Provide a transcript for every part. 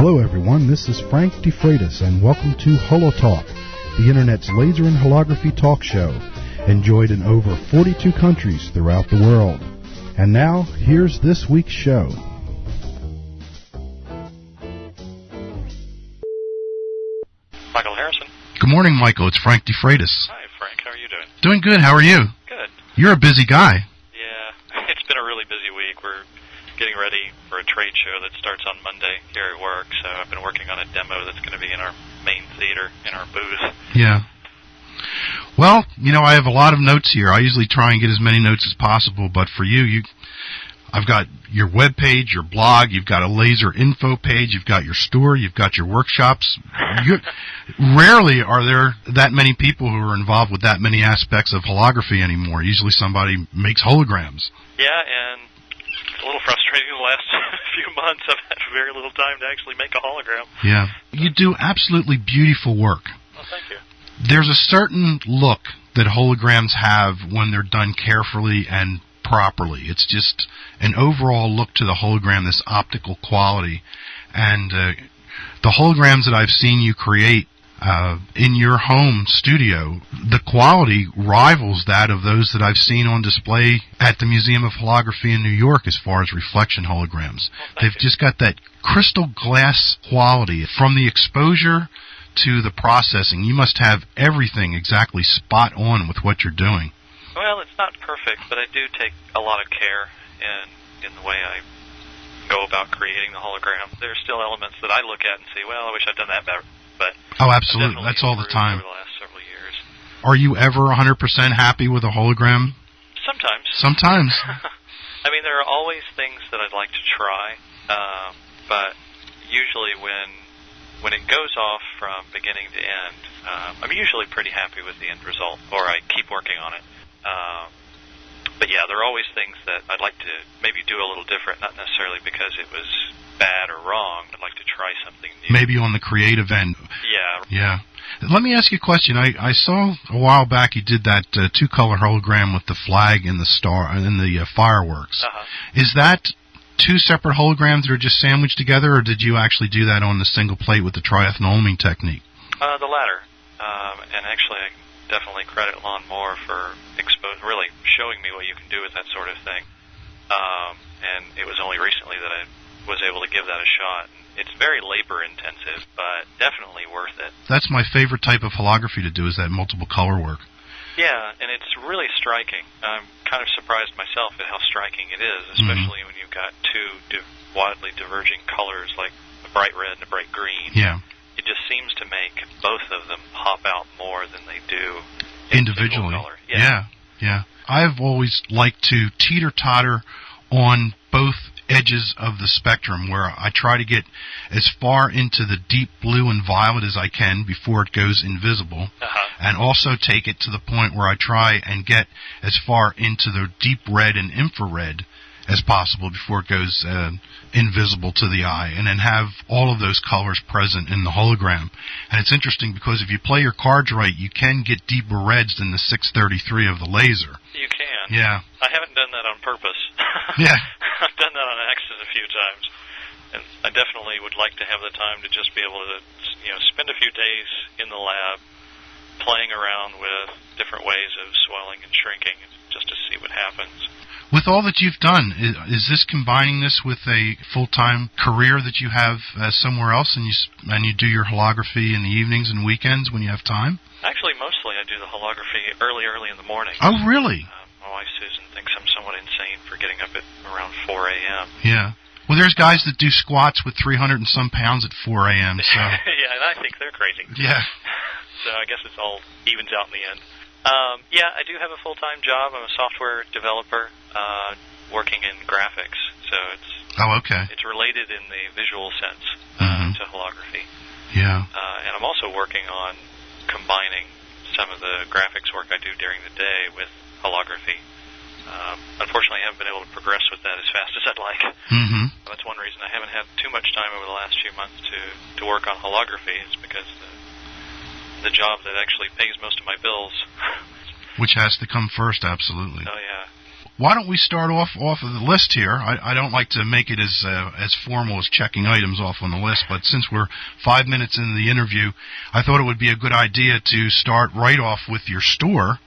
Hello everyone, this is Frank DeFreitas and welcome to HoloTalk, the Internet's laser and holography talk show, enjoyed in over 42 countries throughout the world. And now, here's this week's show. Michael Harrison. Good morning, Michael. It's Frank DeFreitas. Hi, Frank. How are you doing? Doing good. How are you? Good. You're a busy guy. Yeah, it's been a really busy week. We're getting ready for a trade show that starts on Monday here at work, so I've been working on a demo that's going to be in our main theater, in our booth. Yeah. Well, you know, I have a lot of notes here. I usually try and get as many notes as possible, but for you, I've got your web page, your blog, you've got a laser info page, you've got your store, you've got your workshops. Rarely are there that many people who are involved with that many aspects of holography anymore. Usually somebody makes holograms. Yeah, and it's a little frustrating the last few months. I've had very little time to actually make a hologram. Yeah. You do absolutely beautiful work. Well, thank you. There's a certain look that holograms have when they're done carefully and properly. It's just an overall look to the hologram, this optical quality. And the holograms that I've seen you create in your home studio, the quality rivals that of those that I've seen on display at the Museum of Holography in New York as far as reflection holograms. They've just got that crystal glass quality from the exposure to the processing. You must have everything exactly spot on with what you're doing. Well, it's not perfect, but I do take a lot of care in the way I go about creating the hologram. There are still elements that I look at and say, well, I wish I'd done that better. But oh, absolutely. That's all the time. Over the last several years. Are you ever 100% happy with a hologram? Sometimes. Sometimes. I mean, there are always things that I'd like to try, but usually when it goes off from beginning to end, I'm usually pretty happy with the end result, or I keep working on it. But yeah, there are always things that I'd like to maybe do a little different, not necessarily because it was bad or wrong. I'd like to try something new. Maybe on the creative end. Yeah. Yeah. Let me ask you a question. I saw a while back you did that two-color hologram with the flag and the star and the fireworks. Uh-huh. Is that two separate holograms that are just sandwiched together, or did you actually do that on the single plate with the triethanolamine technique? The latter. And actually, I definitely credit Lon Moore for really showing me what you can do with that sort of thing. And it was only recently that I was able to give that a shot. It's very labor-intensive, but definitely worth it. That's my favorite type of holography to do, is that multiple color work. Yeah, and it's really striking. I'm kind of surprised myself at how striking it is, especially when you've got two wildly diverging colors like a bright red and a bright green. Yeah. It just seems to make both of them pop out more than they do individually. Color. Yeah. I've always liked to teeter-totter on both edges of the spectrum, where I try to get as far into the deep blue and violet as I can before it goes invisible, and also take it to the point where I try and get as far into the deep red and infrared as possible before it goes invisible to the eye, and then have all of those colors present in the hologram. And it's interesting because if you play your cards right, you can get deeper reds than the 633 of the laser. You can. Yeah. I haven't done that on purpose. Yeah. I've done that on accident a few times. And I definitely would like to have the time to just be able to, spend a few days in the lab playing around with different ways of swelling and shrinking just to see what happens. With all that you've done, is this combining this with a full-time career that you have somewhere else, and you do your holography in the evenings and weekends when you have time? Actually, mostly I do the holography early in the morning. Oh, really? My wife, Susan, thinks I'm somewhat insane for getting up at around 4 a.m. Yeah. Well, there's guys that do squats with 300 and some pounds at 4 a.m., so... Yeah, and I think they're crazy. Yeah. So I guess it's all evens out in the end. Yeah, I do have a full-time job. I'm a software developer working in graphics, so it's it's related in the visual sense to holography. Yeah. And I'm also working on combining some of the graphics work I do during the day with holography. Unfortunately, I haven't been able to progress with that as fast as I'd like. That's one reason I haven't had too much time over the last few months to work on holography, is because the job that actually pays most of my bills. Which has to come first, absolutely. Oh, yeah. why don't we start off of the list here? I don't like to make it as formal as checking items off on the list, but since we're 5 minutes into the interview, I thought it would be a good idea to start right off with your store,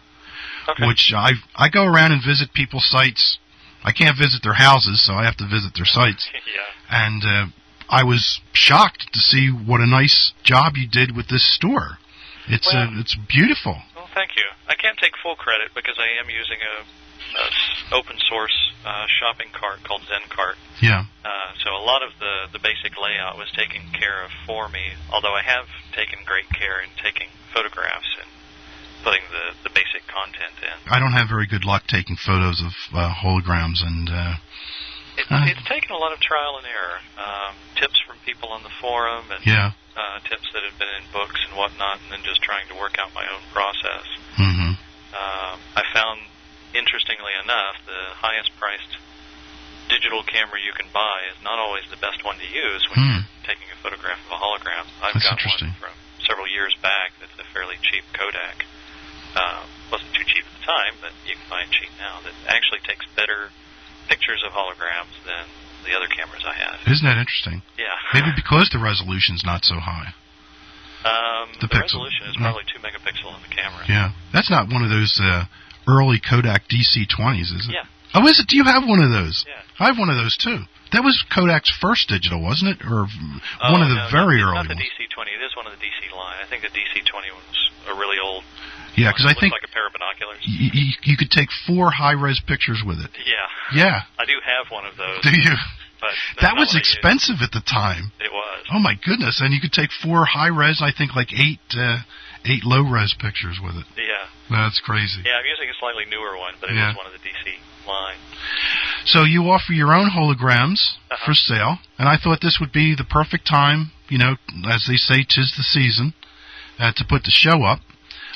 which I go around and visit people's sites. I can't visit their houses, so I have to visit their sites. And I was shocked to see what a nice job you did with this store. It's beautiful. Well, thank you. I can't take full credit because I am using a open source shopping cart called ZenCart. Yeah. So a lot of the basic layout was taken care of for me, although I have taken great care in taking photographs and putting the basic content in. I don't have very good luck taking photos of holograms, and it's taken a lot of trial and error. Tips from people on the forum, and tips that have been in books and whatnot, and then just trying to work out my own process. Mm-hmm. I found, interestingly enough, the highest priced digital camera you can buy is not always the best one to use when you're taking a photograph of a hologram. I've got one from several years back that's a fairly cheap Kodak. Wasn't too cheap at the time, but you can buy it cheap now, that actually takes better pictures of holograms than the other cameras I have. Isn't that interesting? Yeah. Maybe because the resolution's not so high. The resolution is probably 2 megapixel in the camera. Yeah. That's not one of those early Kodak DC-20s, is it? Yeah. Oh, is it? Do you have one of those? Yeah. I have one of those, too. That was Kodak's first digital, wasn't it? Or one of the very early ones? Not the DC-20. It is one of the DC line. I think the DC-20 was a really old. Yeah, because I think like a pair of binoculars. You could take 4 high-res pictures with it. Yeah. Yeah. I do have one of those. Do you? But that was expensive at the time. It was. Oh my goodness! And you could take 4 high-res, I think, like 8 low-res pictures with it. Yeah. That's crazy. Yeah, I'm using a slightly newer one, but it is one of the DC line. So you offer your own holograms for sale, and I thought this would be the perfect time, as they say, 'tis the season, to put the show up.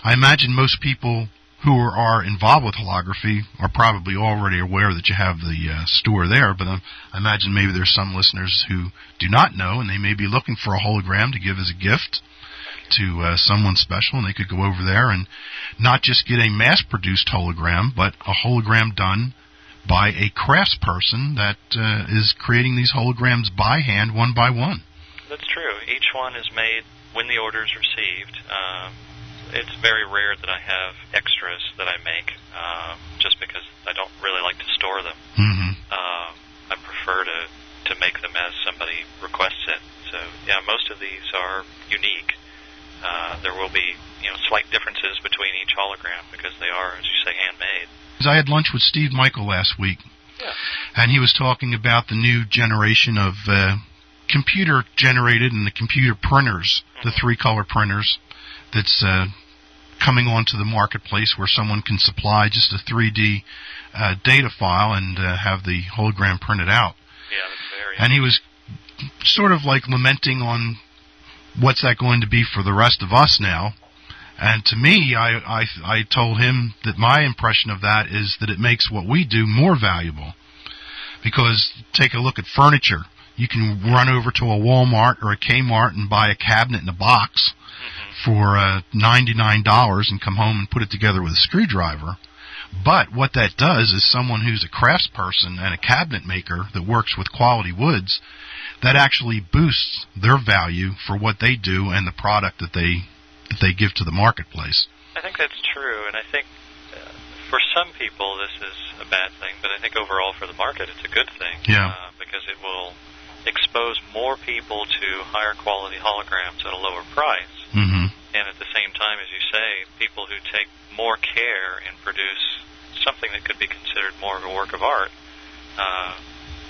I imagine most people who are involved with holography are probably already aware that you have the store there, but I imagine maybe there's some listeners who do not know, and they may be looking for a hologram to give as a gift to someone special, and they could go over there and not just get a mass-produced hologram, but a hologram done by a craftsperson that is creating these holograms by hand, one by one. That's true. Each one is made when the order is received. It's very rare that I have extras that I make, just because I don't really like to store them. Mm-hmm. I prefer to make them as somebody requests it. So, yeah, most of these are unique. There will be, slight differences between each hologram because they are, as you say, handmade. I had lunch with Steve Michael last week, and he was talking about the new generation of computer-generated and the computer printers, the 3-color printers, that's coming onto the marketplace where someone can supply just a 3D data file and have the hologram printed out. Yeah, that's very. And he was sort of like lamenting on what's that going to be for the rest of us now. And to me, I told him that my impression of that is that it makes what we do more valuable. Because take a look at furniture. You can run over to a Walmart or a Kmart and buy a cabinet in a box for $99 and come home and put it together with a screwdriver. But what that does is someone who's a craftsperson and a cabinet maker that works with quality woods, that actually boosts their value for what they do and the product that they give to the marketplace. I think that's true, and I think for some people this is a bad thing, but I think overall for the market it's a good thing. Yeah. Because it will expose more people to higher quality holograms at a lower price. Mm-hmm. And at the same time, as you say, people who take more care and produce something that could be considered more of a work of art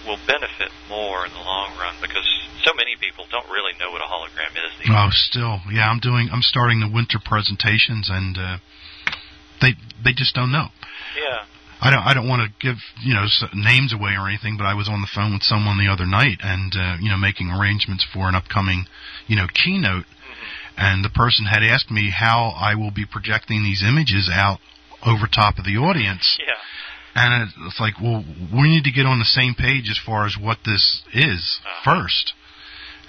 will benefit more in the long run, because so many people don't really know what a hologram is these days. Still, yeah, I'm starting the winter presentations, and they just don't know. Yeah. I don't want to give names away or anything, but I was on the phone with someone the other night, and making arrangements for an upcoming keynote, and the person had asked me how I will be projecting these images out over top of the audience. Yeah. And it's like, well, we need to get on the same page as far as what this is first.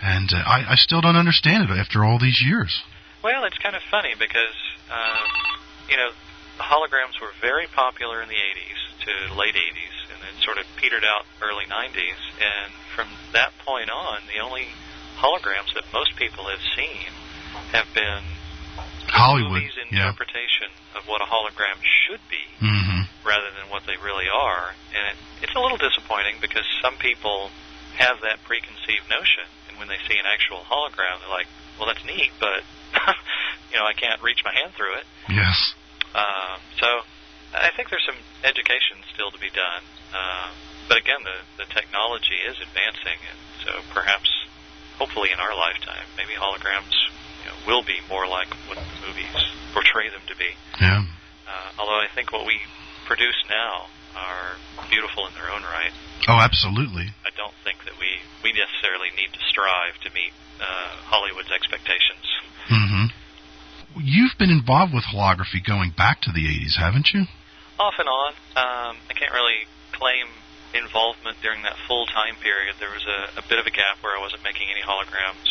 And I still don't understand it after all these years. Well, it's kind of funny because, the holograms were very popular in the 80s to to late 80s, and it sort of petered out early 90s. And from that point on, the only holograms that most people have seen have been Hollywood, movies' interpretation of what a hologram should be, rather than what they really are. And it's a little disappointing because some people have that preconceived notion, and when they see an actual hologram, they're like, well, that's neat, but I can't reach my hand through it. Yes. So I think there's some education still to be done. But again, the technology is advancing, and so perhaps, hopefully in our lifetime, maybe holograms will be more like what the movies portray them to be. Yeah. Although I think what we produce now are beautiful in their own right. Oh, absolutely. I don't think that we necessarily need to strive to meet Hollywood's expectations. You've been involved with holography going back to the 80s, haven't you? Off and on. I can't really claim involvement during that full time period. There was a bit of a gap where I wasn't making any holograms.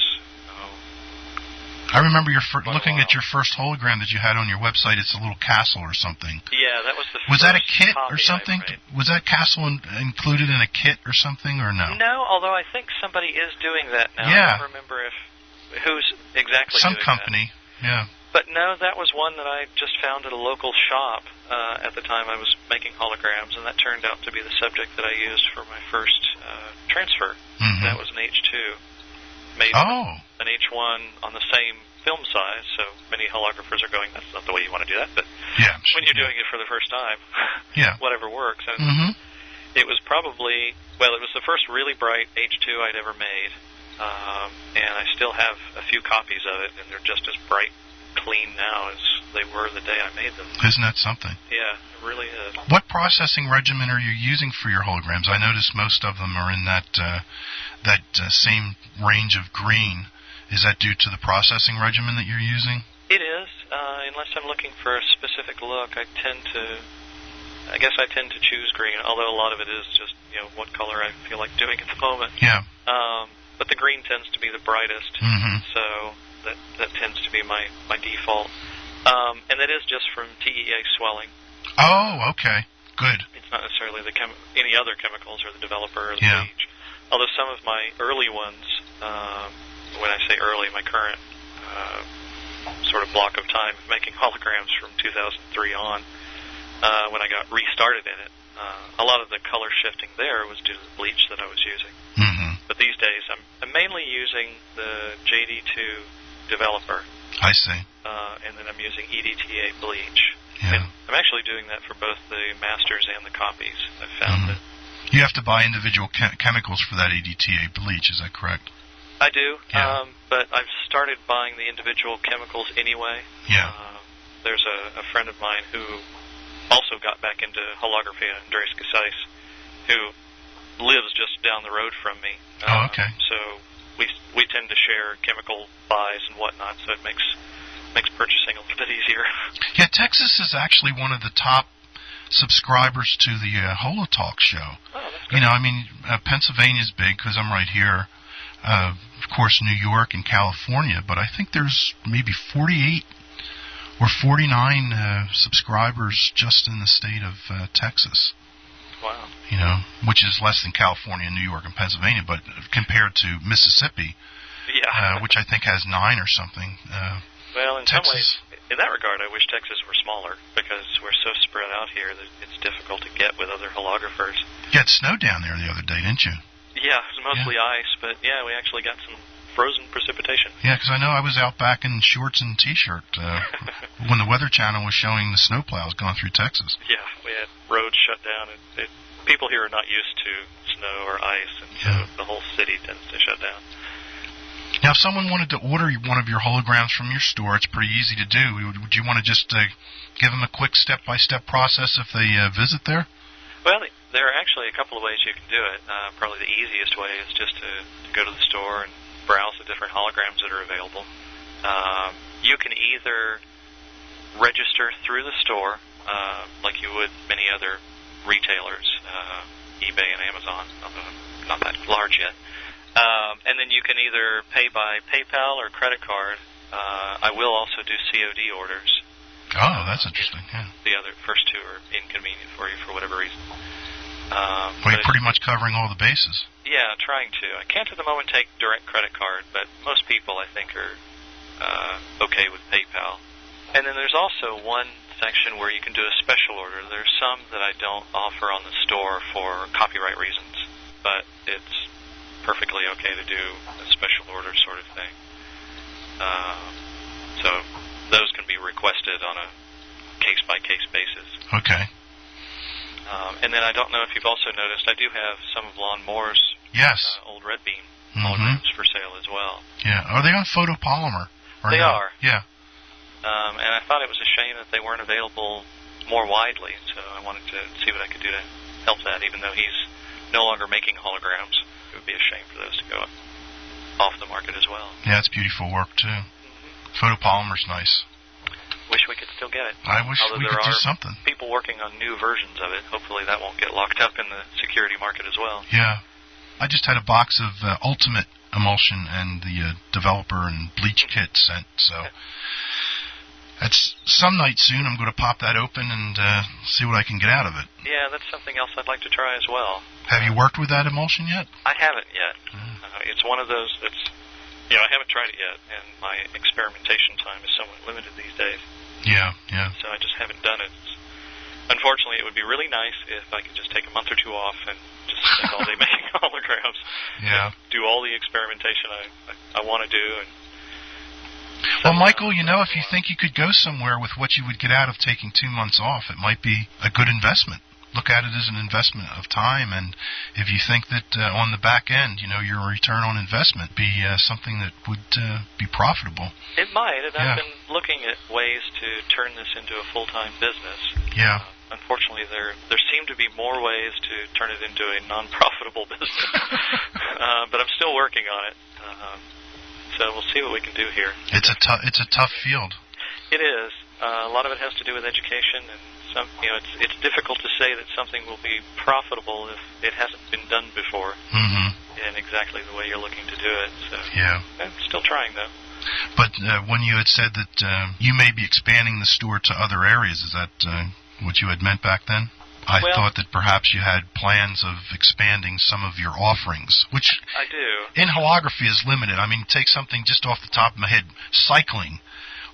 I remember looking at your first hologram that you had on your website. It's a little castle or something. Yeah, that was the first. Was that a kit or copy something? Was that castle included in a kit or something, or no? No, although I think somebody is doing that now. Yeah. I don't remember who's exactly some doing company. That. Yeah. But no, that was one that I just found at a local shop at the time I was making holograms, and that turned out to be the subject that I used for my first transfer. That was an H2. Made an H1 on the same film size, so many holographers are going, that's not the way you want to do that, but when you're doing it for the first time, whatever works. And it was probably, it was the first really bright H2 I'd ever made, and I still have a few copies of it, and they're just as bright, clean now as they were the day I made them. Isn't that something? Yeah, it really is. What processing regimen are you using for your holograms? I notice most of them are in that same range of green. Is that due to the processing regimen that you're using? It is. Unless I'm looking for a specific look, I tend to choose green, although a lot of it is just, what color I feel like doing at the moment. Yeah. But the green tends to be the brightest, so that tends to be my default. And that is just from TEA swelling. Oh, okay. Good. It's not necessarily any other chemicals or the developer or the bleach. Although some of my early ones, when I say early, my current sort of block of time of making holograms from 2003 on, when I got restarted in it, a lot of the color shifting there was due to the bleach that I was using. But these days, I'm mainly using the JD2 developer. I see. And then I'm using EDTA bleach. Yeah. And I'm actually doing that for both the masters and the copies. I've found that. You have to buy individual chemicals for that EDTA bleach, is that correct? I do, Yeah. but I've started buying the individual chemicals anyway. Yeah. There's a friend of mine who also got back into holography, Andreas Casais, who lives just down the road from me. Okay. So we tend to share chemical buys and whatnot, so it makes purchasing a little bit easier. Yeah, Texas is actually one of the top subscribers to the HoloTalk show. Oh, that's good. Pennsylvania's big because I'm right here. Of course, New York and California, but I think there's maybe 48 or 49 subscribers just in the state of Texas. Wow. Which is less than California, New York, and Pennsylvania, but compared to Mississippi, which I think has 9 or something. Well, in Texas, some ways, in that regard, I wish Texas were smaller because we're so spread out here that it's difficult to get with other holographers. You had snow down there the other day, didn't you? Yeah, it was mostly ice, but we actually got some frozen precipitation. Yeah, because I know I was out back in shorts and T-shirt when the Weather Channel was showing the snowplows going through Texas. Yeah, we had roads shut down, and people here are not used to snow or ice, and so the whole city tends to shut down. Now, if someone wanted to order one of your holograms from your store, it's pretty easy to do. Would you want to just give them a quick step-by-step process if they visit there? Well, there are actually a couple of ways you can do it. Probably the easiest way is just to go to the store and browse the different holograms that are available. You can either register through the store, like you would many other retailers, eBay and Amazon, although not that large yet. And then you can either pay by PayPal or credit card. I will also do COD orders. Oh, that's interesting. Yeah. The other first two are inconvenient for you for whatever reason. Well, you're pretty much covering all the bases. Yeah, trying to. I can't at the moment take direct credit card, but most people, I think, are okay with PayPal. And then there's also one section where you can do a special order. There's some that I don't offer on the store for copyright reasons, but it's perfectly okay to do a special order sort of thing. So those can be requested on a case-by-case basis. Okay. And then I don't know if you've also noticed, I do have some of Lon Moore's old Red Beam holograms for sale as well. Yeah. Are they on photopolymer? They are. Yeah. And I thought it was a shame that they weren't available more widely, so I wanted to see what I could do to help that, even though he's no longer making holograms. It would be a shame for those to go off the market as well. Yeah, it's beautiful work, too. Photopolymer's nice. Wish we could still get it. I wish we could do something. People working on new versions of it. Hopefully that won't get locked up in the security market as well. Yeah. I just had a box of Ultimate Emulsion and the developer and bleach kit sent, so that's some night soon. I'm going to pop that open and see what I can get out of it. Yeah, that's something else I'd like to try as well. Have you worked with that emulsion yet? I haven't yet. It's one of those that's, I haven't tried it yet, and my experimentation time is somewhat limited these days. Yeah. So I just haven't done it. Unfortunately, it would be really nice if I could just take a month or two off and just spend all day making holograms. Yeah. Do all the experimentation I want to do. And well, Michael, if you think you could go somewhere with what you would get out of taking 2 months off, it might be a good investment. Look at it as an investment of time, and if you think that on the back end, your return on investment be something that would be profitable. It might, and I've been looking at ways to turn this into a full-time business. Yeah. Unfortunately, there seem to be more ways to turn it into a non-profitable business, but I'm still working on it. So we'll see what we can do here. It's a tough field. It is. A lot of it has to do with education, and it's difficult to say that something will be profitable if it hasn't been done before in exactly the way you're looking to do it. So I'm still trying, though. But when you had said that you may be expanding the store to other areas, is that what you had meant back then? I thought that perhaps you had plans of expanding some of your offerings, which I do. In holography is limited. I mean, take something just off the top of my head, cycling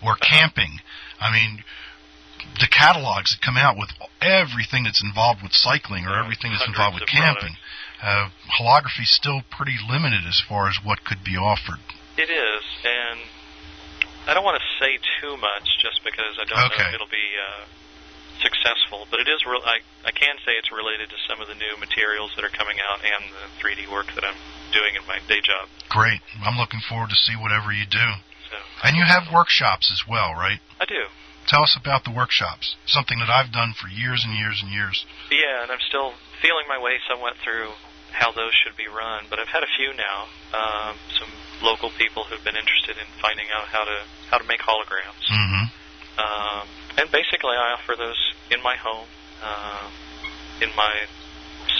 or camping. I mean, the catalogs that come out with everything that's involved with cycling or everything that's involved with camping, holography is still pretty limited as far as what could be offered. It is, and I don't want to say too much just because I don't know if it'll be successful, but it is. I can say it's related to some of the new materials that are coming out and the 3D work that I'm doing in my day job. Great. I'm looking forward to see whatever you do. So, and you have workshops as well, right? I do. Tell us about the workshops, something that I've done for years and years and years. Yeah, and I'm still feeling my way somewhat through how those should be run, but I've had a few now. Some local people who've been interested in finding out how to make holograms. And basically I offer those in my home, in my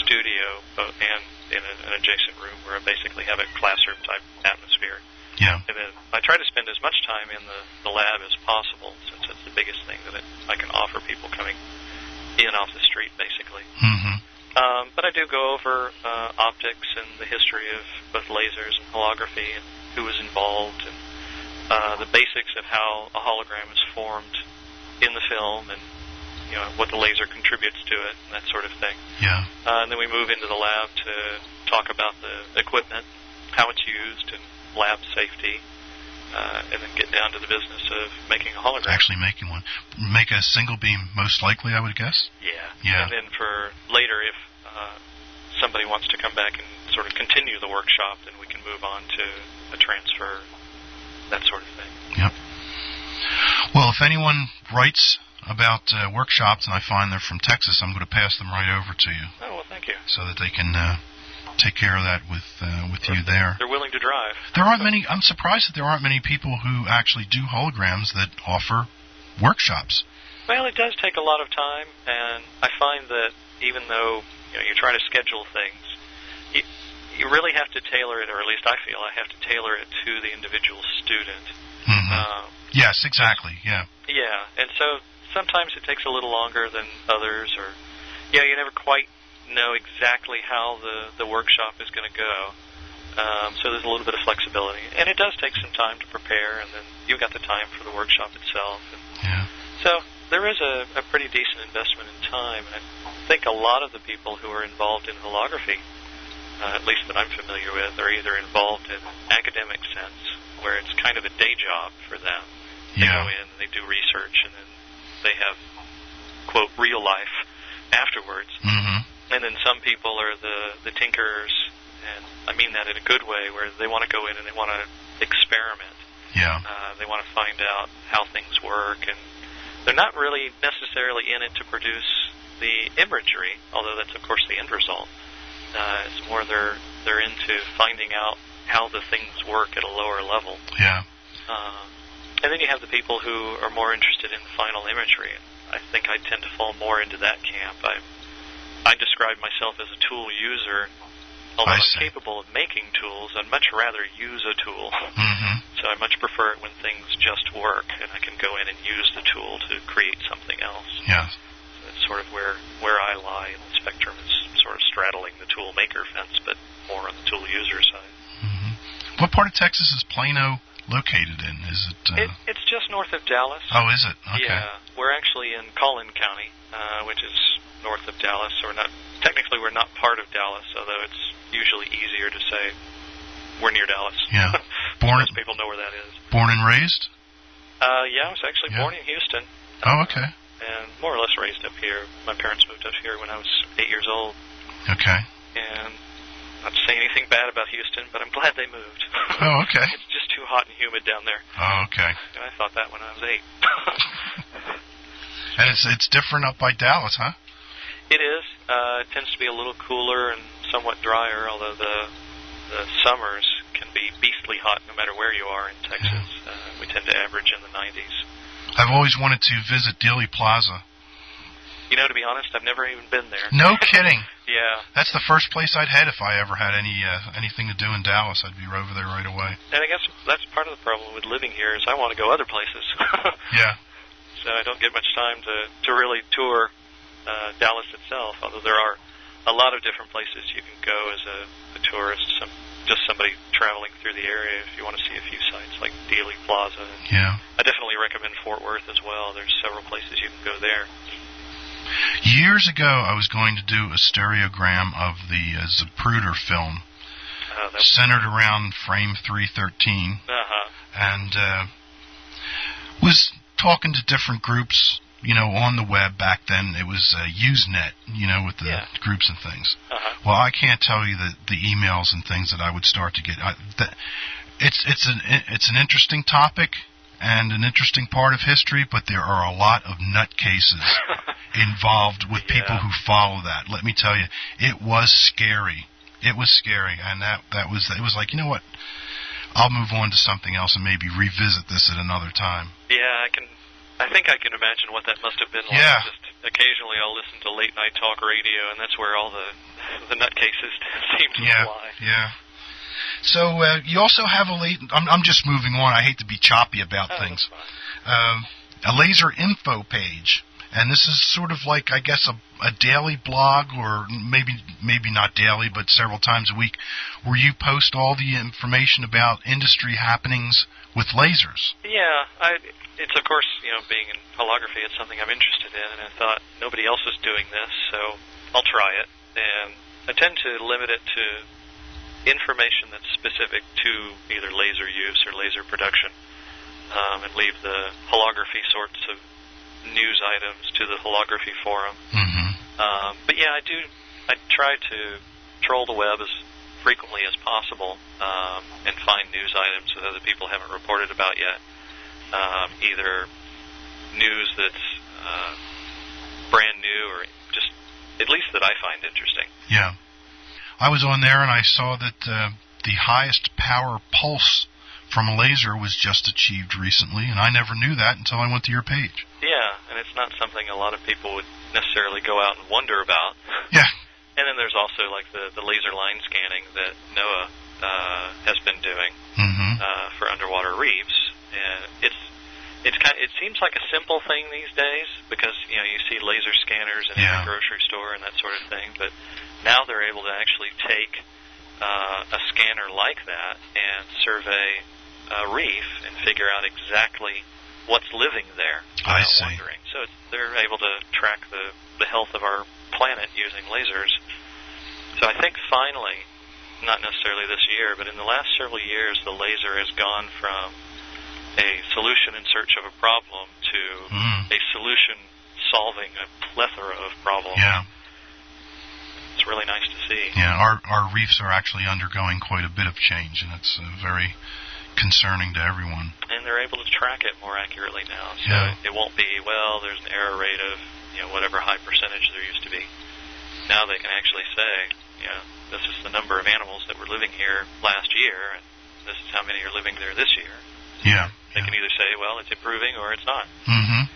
studio, and in an adjacent room where I basically have a classroom-type atmosphere. Yeah. And then I try to spend as much time in the lab as possible, since that's the biggest thing that I can offer people coming in off the street, basically. But I do go over optics and the history of both lasers and holography and who was involved and the basics of how a hologram is formed in the film and what the laser contributes to it and that sort of thing. Yeah. And then we move into the lab to talk about the equipment, how it's used, and lab safety, and then get down to the business of making a hologram. Actually making one. Make a single beam, most likely, I would guess? Yeah. And then for later, if somebody wants to come back and sort of continue the workshop, then we can move on to a transfer, that sort of thing. Yep. Well, if anyone writes about workshops and I find they're from Texas, I'm going to pass them right over to you. Oh, well, thank you. So that they can take care of that with you there. They're willing to drive. There aren't many. I'm surprised that there aren't many people who actually do holograms that offer workshops. Well, it does take a lot of time, and I find that even though you're trying to schedule things, you really have to tailor it, or at least I feel I have to tailor it to the individual student. Yes, exactly. Yeah. Yeah, and so sometimes it takes a little longer than others, or you never quite know exactly how the workshop is going to go. So there's a little bit of flexibility, and it does take some time to prepare, and then you've got the time for the workshop itself. And so there is a pretty decent investment in time. And I think a lot of the people who are involved in holography, at least that I'm familiar with, are either involved in an academic sense, where it's kind of a day job for them. They go in, they do research, and then they have, quote, real life afterwards. Mm-hmm. And then some people are the tinkerers, and I mean that in a good way, where they want to go in and they want to experiment. Yeah. They want to find out how things work, and they're not really necessarily in it to produce the imagery, although that's, of course, the end result. It's more they're into finding out how the things work at a lower level. Yeah. And then you have the people who are more interested in the final imagery. I think I tend to fall more into that camp. I describe myself as a tool user. Although I'm capable of making tools, I'd much rather use a tool. Mm-hmm. So I much prefer it when things just work, and I can go in and use the tool to create something else. Yes. So that's sort of where I lie in the spectrum, is sort of straddling the tool maker fence, but more on the tool user side. Mm-hmm. What part of Texas is Plano located in? Is it? It's just north of Dallas. Oh, is it? Okay. Yeah, we're actually in Collin County, which is north of Dallas. So technically we're not part of Dallas, although it's usually easier to say we're near Dallas. Yeah. Most people know where that is. Born and raised? Yeah, I was actually born in Houston. Oh, okay. And more or less raised up here. My parents moved up here when I was 8 years old. Okay. And not to say anything bad about Houston, but I'm glad they moved. Oh, okay. It's just too hot and humid down there. Oh, okay. And I thought that when I was 8. And it's different up by Dallas, huh? It is. It tends to be a little cooler and somewhat drier, although the summers can be beastly hot no matter where you are in Texas. We tend to average in the 90s. I've always wanted to visit Dealey Plaza. You know, to be honest, I've never even been there. No kidding. Yeah. That's the first place I'd head if I ever had anything to do in Dallas. I'd be over there right away. And I guess that's part of the problem with living here is I want to go other places. Yeah. So I don't get much time to really tour Dallas itself, although there are a lot of different places you can go as a tourist, just somebody traveling through the area if you want to see a few sites like Dealey Plaza. Yeah. I definitely recommend Fort Worth as well. There's several places you can go there. Years ago, I was going to do a stereogram of the Zapruder film, centered around frame 313, and was talking to different groups, on the web. Back then it was Usenet, with the groups and things. Well, I can't tell you the emails and things that I would start to get. It's an interesting topic and an interesting part of history, but there are a lot of nutcases involved with people who follow that. Let me tell you, it was scary. It was scary, and it was like, you know what? I'll move on to something else and maybe revisit this at another time. Yeah, I think I can imagine what that must have been like. Yeah. Just occasionally I'll listen to late night talk radio, and that's where all the nutcases seem to fly. Yeah. So you also have I'm just moving on. I hate to be choppy about things. A laser info page. And this is sort of like, I guess, a daily blog, or maybe not daily, but several times a week, where you post all the information about industry happenings with lasers. Yeah, it's of course, being in holography, it's something I'm interested in, and I thought nobody else is doing this, so I'll try it. And I tend to limit it to information that's specific to either laser use or laser production, and leave the holography sorts of news items to the holography forum. Mm-hmm. But yeah, I try to troll the web as frequently as possible, and find news items that other people haven't reported about yet. Either news that's brand new, or just at least that I find interesting. Yeah. I was on there and I saw that the highest power pulse from a laser was just achieved recently, and I never knew that until I went to your page. Yeah, and it's not something a lot of people would necessarily go out and wonder about. Yeah. And then there's also like the laser line scanning that NOAA has been doing for underwater reefs, and it seems like a simple thing these days because, you know, you see laser scanners in every grocery store and that sort of thing, but now they're able to actually take a scanner like that and survey a reef and figure out exactly what's living there without wondering. So they're able to track the health of our planet using lasers. So I think finally, not necessarily this year, but in the last several years, the laser has gone from a solution in search of a problem to a solution solving a plethora of problems. Yeah. It's really nice to see. Yeah, our reefs are actually undergoing quite a bit of change, and it's very concerning to everyone. And they're able to track it more accurately now, so it won't be, well, there's an error rate of, you know, whatever high percentage there used to be. Now they can actually say, you know, this is the number of animals that were living here last year, and this is how many are living there this year. Yeah. They can either say, well, it's improving or it's not. Mm-hmm.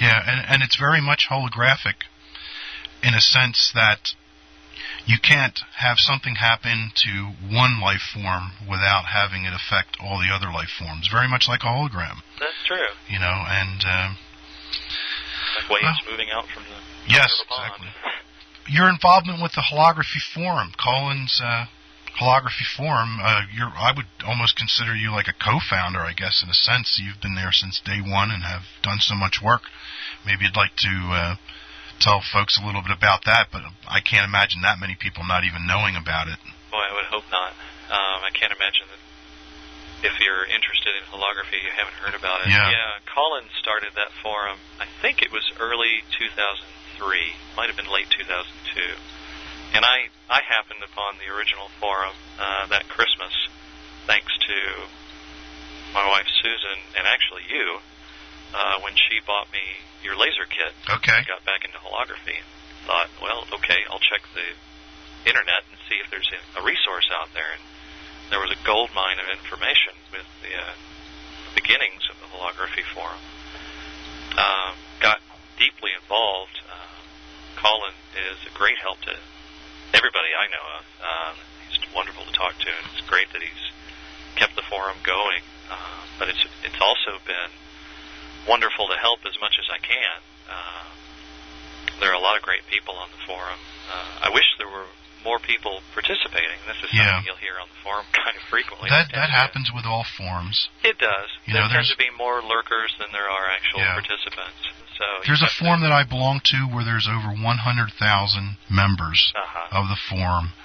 Yeah, and it's very much holographic in a sense that you can't have something happen to one life form without having it affect all the other life forms. Very much like a hologram. That's true. You know, and like waves moving out from the exactly. Your involvement with the Holography Forum, Colin's Holography Forum, I would almost consider you like a co-founder, I guess, in a sense. You've been there since day one and have done so much work. Maybe you'd like to tell folks a little bit about that, but I can't imagine that many people not even knowing about it. Boy, I would hope not. I can't imagine that if you're interested in holography, you haven't heard about it. Yeah, Colin started that forum, I think it was early 2003, might have been late 2002. And I happened upon the original forum that Christmas, thanks to my wife Susan, and actually you, when she bought me your laser kit. Okay. I got back into holography. Thought, well, okay, I'll check the internet and see if there's a resource out there. And there was a gold mine of information with the beginnings of the holography forum. Got deeply involved. Colin is a great help to everybody I know of. He's wonderful to talk to, and it's great that he's kept the forum going. But it's also been wonderful to help as much as I can. There are a lot of great people on the forum. I wish there were more people participating. This is something you'll hear on the forum kind of frequently. That happens with all forums. It does. There tends to be more lurkers than there are actual participants. So there's a forum that I belong to where there's over 100,000 members of the forum,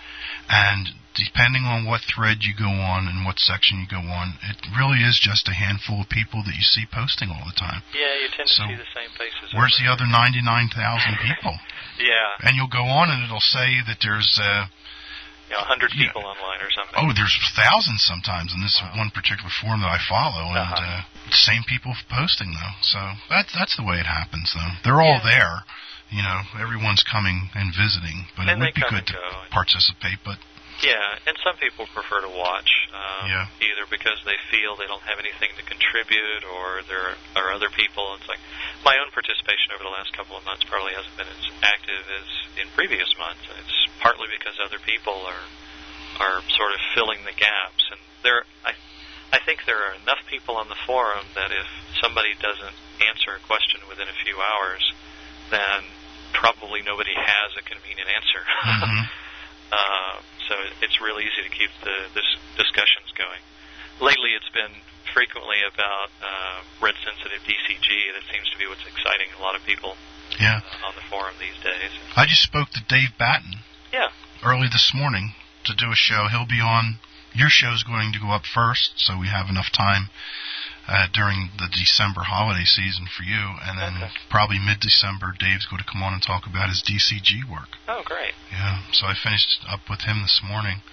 and depending on what thread you go on and what section you go on, it really is just a handful of people that you see posting all the time. Yeah, you tend to see the same faces. Where's the other 99,000 people? Yeah. And you'll go on and it'll say that there's 100 people online or something. Oh, there's thousands sometimes in this one particular forum that I follow, and same people posting though. So that's the way it happens though. They're all there. You know, everyone's coming and visiting, but it would be good to participate. But yeah, and some people prefer to watch, either because they feel they don't have anything to contribute, or there are other people. It's like my own participation over the last couple of months probably hasn't been as active as in previous months. And it's partly because other people are sort of filling the gaps. And I think there are enough people on the forum that if somebody doesn't answer a question within a few hours, then probably nobody has a convenient answer. So it's really easy to keep the discussions going. Lately, it's been frequently about red-sensitive DCG. That seems to be what's exciting a lot of people on the forum these days. I just spoke to Dave Batten early this morning to do a show. He'll be on. Your show's going to go up first, so we have enough time during the December holiday season for you, and then probably mid-December, Dave's going to come on and talk about his DCG work. Oh, great. Yeah, so I finished up with him this morning.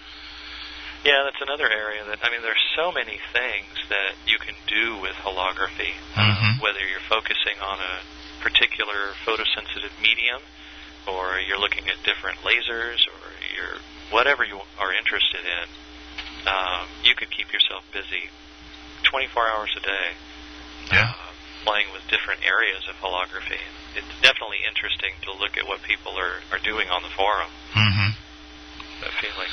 Yeah, that's another area that, I mean, there's so many things that you can do with holography, whether you're focusing on a particular photosensitive medium, or you're looking at different lasers, or you're whatever you are interested in. You could keep yourself busy 24 hours a day playing with different areas of holography. It's definitely interesting to look at what people are doing on the forum. That feeling.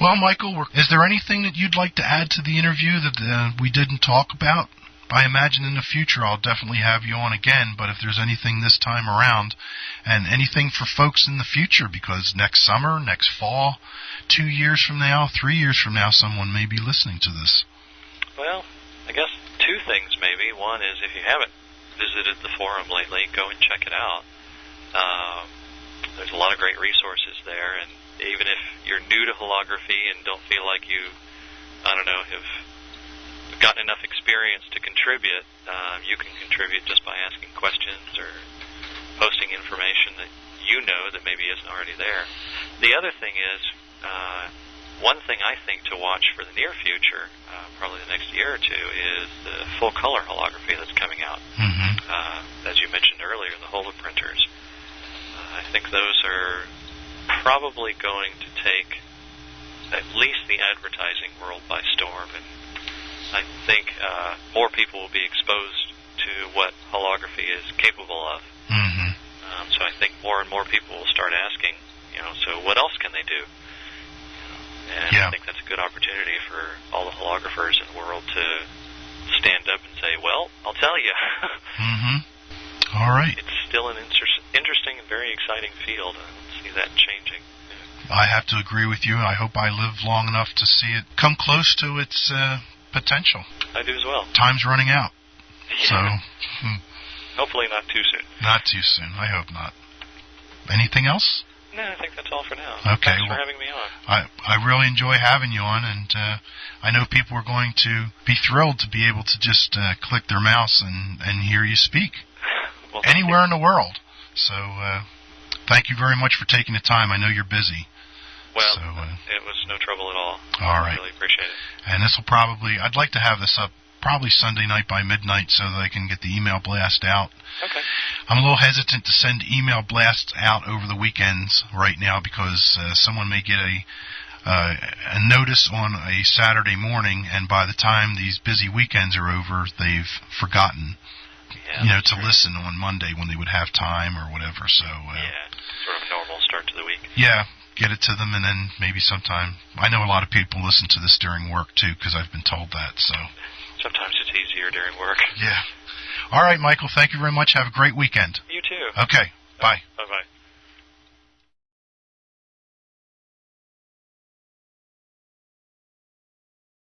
Well, Michael, is there anything that you'd like to add to the interview that we didn't talk about I imagine in the future I'll definitely have you on again, but if there's anything this time around, and anything for folks in the future, because next summer, next fall, 2 years from now, 3 years from now, someone may be listening to this. Well, I guess two things maybe. One is if you haven't visited the forum lately, go and check it out. There's a lot of great resources there, and even if you're new to holography and don't feel like you, have gotten enough experience to contribute, you can contribute just by asking questions or posting information that you know that maybe isn't already there. The other thing is, one thing I think to watch for the near future, probably the next year or two, is the full-color holography that's coming out. As you mentioned earlier, the holoprinters. I think those are probably going to take at least the advertising world by storm, and I think more people will be exposed to what holography is capable of. So I think more and more people will start asking, so what else can they do? And I think that's a good opportunity for all the holographers in the world to stand up and say, well, I'll tell you. All right. It's still an interesting and very exciting field. I don't see that changing. I have to agree with you. I hope I live long enough to see it come close to its potential. I do as well. Time's running out. Yeah. So, hopefully not too soon. Not too soon. I hope not. Anything else? No, I think that's all for now. Okay. Thanks for having me on. I really enjoy having you on, and I know people are going to be thrilled to be able to just click their mouse and hear you speak Well, anywhere in the world. So thank you very much for taking the time. I know you're busy. Well, so, it was no trouble at all. All right. I really appreciate it. And this will I'd like to have this up probably Sunday night by midnight so that I can get the email blast out. Okay. I'm a little hesitant to send email blasts out over the weekends right now because someone may get a notice on a Saturday morning, and by the time these busy weekends are over, they've forgotten, to listen on Monday when they would have time or whatever. So sort of a normal start to the week. Yeah, get it to them, and then maybe sometime. I know a lot of people listen to this during work too, because I've been told that. So sometimes it's easier during work. Yeah. All right, Michael. Thank you very much. Have a great weekend. You too. Okay. Bye. Bye-bye.